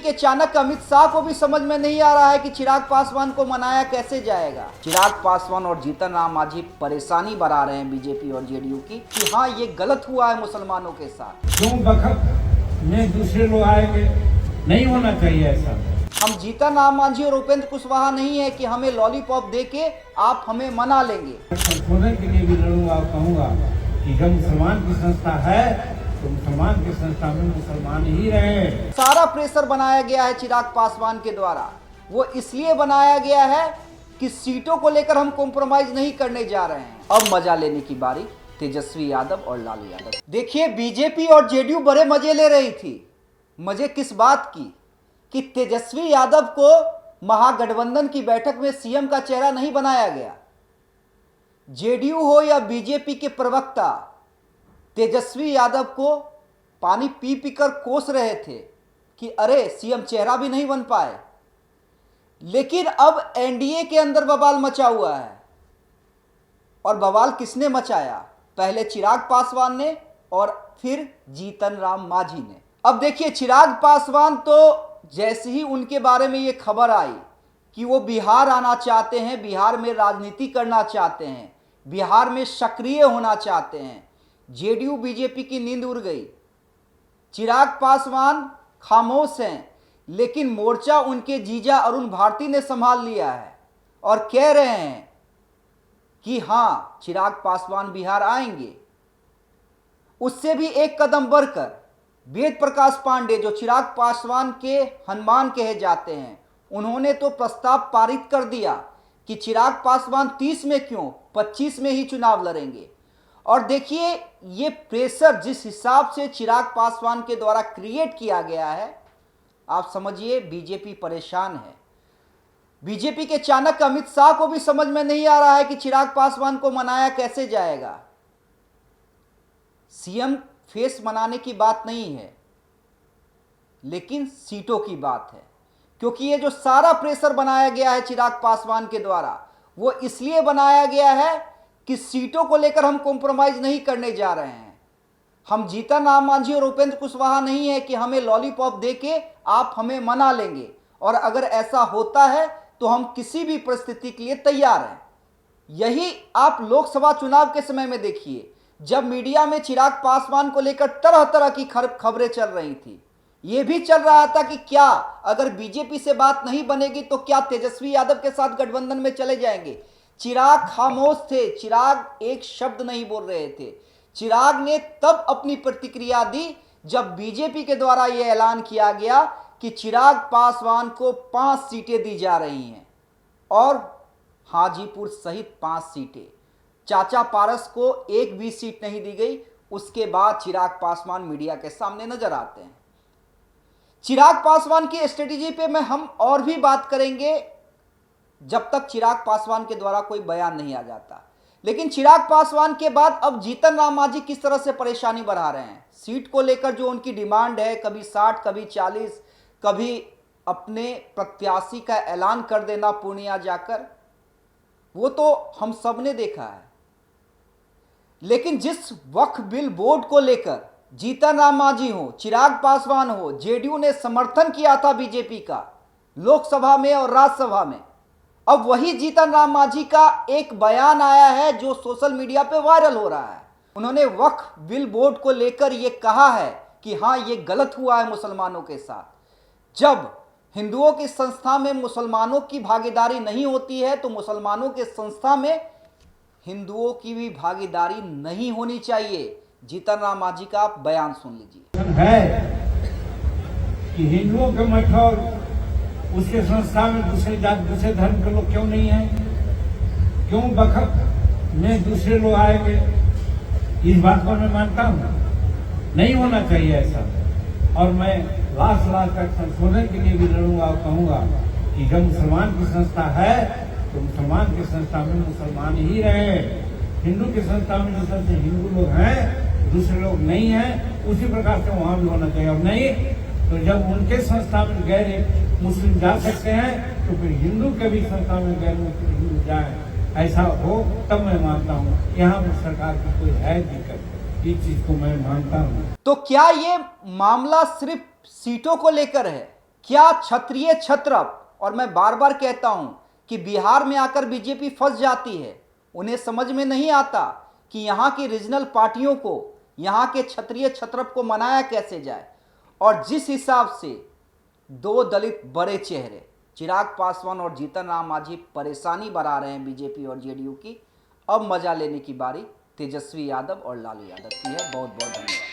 के चाणक्य अमित शाह को भी समझ में नहीं आ रहा है कि चिराग पासवान को मनाया कैसे जाएगा। चिराग पासवान और जीतन राम मांझी परेशानी बढ़ा रहे हैं बीजेपी और जेडीयू की कि हाँ ये गलत हुआ है मुसलमानों के साथ। क्यों बखत में दूसरे लोग आएंगे, नहीं होना चाहिए ऐसा। हम जीतन राम मांझी और उपेंद्र कुशवाहा नहीं है कि हमें लॉलीपॉप दे के आप हमें मना लेंगे। संशोधन के लिए भी लड़ूंगा और कहूँगा कि जब मुसलमान की संस्था है तो मुसलमान की संस्था में मुसलमान ही रहे। सारा प्रेशर बनाया गया है चिराग पासवान के द्वारा, वो इसलिए बनाया गया है कि सीटों को लेकर हम कॉम्प्रोमाइज नहीं करने जा रहे हैं। अब मजा लेने की बारी तेजस्वी यादव और लालू यादव। देखिए बीजेपी और जेडीयू बड़े मजे ले रही थी। मजे किस बात की कि तेजस्वी यादव को महागठबंधन की बैठक में सीएम का चेहरा नहीं बनाया गया। जेडीयू हो या बीजेपी के प्रवक्ता तेजस्वी यादव को पानी पी पी कर कोस रहे थे कि अरे सीएम चेहरा भी नहीं बन पाए। लेकिन अब एनडीए के अंदर बवाल मचा हुआ है। और बवाल किसने मचाया? पहले चिराग पासवान ने और फिर जीतन राम मांझी ने। अब देखिए चिराग पासवान तो जैसे ही उनके बारे में ये खबर आई कि वो बिहार आना चाहते हैं, बिहार में राजनीति करना चाहते हैं, बिहार में सक्रिय होना चाहते हैं, जेडीयू बीजेपी की नींद उड़ गई। चिराग पासवान खामोश हैं, लेकिन मोर्चा उनके जीजा अरुण भारती ने संभाल लिया है और कह रहे हैं कि हां चिराग पासवान बिहार आएंगे। उससे भी एक कदम बढ़कर वेद प्रकाश पांडे जो चिराग पासवान के हनुमान कहे जाते हैं, उन्होंने तो प्रस्ताव पारित कर दिया कि चिराग पासवान 30 में क्यों 25 में ही चुनाव लड़ेंगे। और देखिए ये प्रेशर जिस हिसाब से चिराग पासवान के द्वारा क्रिएट किया गया है, आप समझिए बीजेपी परेशान है। बीजेपी के चाणक्य अमित शाह को भी समझ में नहीं आ रहा है कि चिराग पासवान को मनाया कैसे जाएगा। सीएम फेस मनाने की बात नहीं है, लेकिन सीटों की बात है। क्योंकि ये जो सारा प्रेशर बनाया गया है चिराग पासवान के द्वारा, वो इसलिए बनाया गया है कि सीटों को लेकर हम कॉम्प्रोमाइज नहीं करने जा रहे हैं। हम जीतन राम मांझी और उपेंद्र कुशवाहा नहीं है कि हमें लॉलीपॉप दे के आप हमें मना लेंगे, और अगर ऐसा होता है तो हम किसी भी परिस्थिति के लिए तैयार हैं। यही आप लोकसभा चुनाव के समय में देखिए, जब मीडिया में चिराग पासवान को लेकर तरह तरह की खबरें चल रही थी। यह भी चल रहा था कि क्या अगर बीजेपी से बात नहीं बनेगी तो क्या तेजस्वी यादव के साथ गठबंधन में चले जाएंगे। चिराग खामोश थे, चिराग एक शब्द नहीं बोल रहे थे। चिराग ने तब अपनी प्रतिक्रिया दी जब बीजेपी के द्वारा यह ऐलान किया गया कि चिराग पासवान को 5 सीटें दी जा रही हैं, और हाजीपुर सहित 5 सीटें। चाचा पारस को एक भी सीट नहीं दी गई। उसके बाद चिराग पासवान मीडिया के सामने नजर आते हैं। चिराग पासवान की स्ट्रेटेजी पे हम और भी बात करेंगे जब तक चिराग पासवान के द्वारा कोई बयान नहीं आ जाता। लेकिन चिराग पासवान के बाद अब जीतन राम मांझी किस तरह से परेशानी बढ़ा रहे हैं सीट को लेकर। जो उनकी डिमांड है, कभी 60, कभी 40, कभी अपने प्रत्याशी का ऐलान कर देना पूर्णिया जाकर, वो तो हम सब ने देखा है। लेकिन जिस वक्फ बिल बोर्ड को लेकर जीतन राम मांझी हो, चिराग पासवान हो, जेडीयू ने समर्थन किया था बीजेपी का लोकसभा में और राज्यसभा में, अब वही जीतन राम मांझी का एक बयान आया है जो सोशल मीडिया पे वायरल हो रहा है। उन्होंने वक्फ बिल बोर्ड को लेकर यह कहा है कि हाँ ये गलत हुआ है मुसलमानों के साथ। जब हिंदुओं की संस्था में मुसलमानों की भागीदारी नहीं होती है तो मुसलमानों के संस्था में हिंदुओं की भी भागीदारी नहीं होनी चाहिए। जीतन राम मांझी का आप बयान सुन लीजिए। है कि हिंदुओं के मठ और उसके संस्था में दूसरे जात दूसरे धर्म के लोग क्यों नहीं हैं? क्यों बखत में दूसरे लोग आएंगे? इस बात को मैं मानता हूँ, नहीं होना चाहिए ऐसा। और मैं लास्ट तक संशोधन के लिए भी लड़ूंगा और कहूँगा कि जब मुसलमान की संस्था है तो मुसलमान की संस्था में मुसलमान ही रहे। हिंदू की संस्था में जिस तरह से हिंदू लोग हैं, दूसरे लोग नहीं हैं, उसी प्रकार से वहाँ भी होना चाहिए। और नहीं तो जब उनके संस्था में गैर मुस्लिम जा सकते हैं तो फिर हिंदू के भी संस्था में गैर मुस्लिम हिंदू जाए। ऐसा हो तब मैं मानता हूँ यहाँ पर सरकार की कोई है दिक्कत। इस चीज को मैं मानता हूँ। तो क्या ये मामला सिर्फ सीटों को लेकर है? क्या क्षत्रिय छत्रप, और मैं बार बार कहता हूं कि बिहार में आकर बीजेपी फंस जाती है। उन्हें समझ में नहीं आता कि यहां की रीजनल पार्टियों को, यहां के क्षत्रिय छत्रप को मनाया कैसे जाए। और जिस हिसाब से दो दलित बड़े चेहरे चिराग पासवान और जीतन राम मांझी परेशानी बढ़ा रहे हैं बीजेपी और जेडीयू की, अब मजा लेने की बारी तेजस्वी यादव और लालू यादव की है। बहुत बहुत धन्यवाद।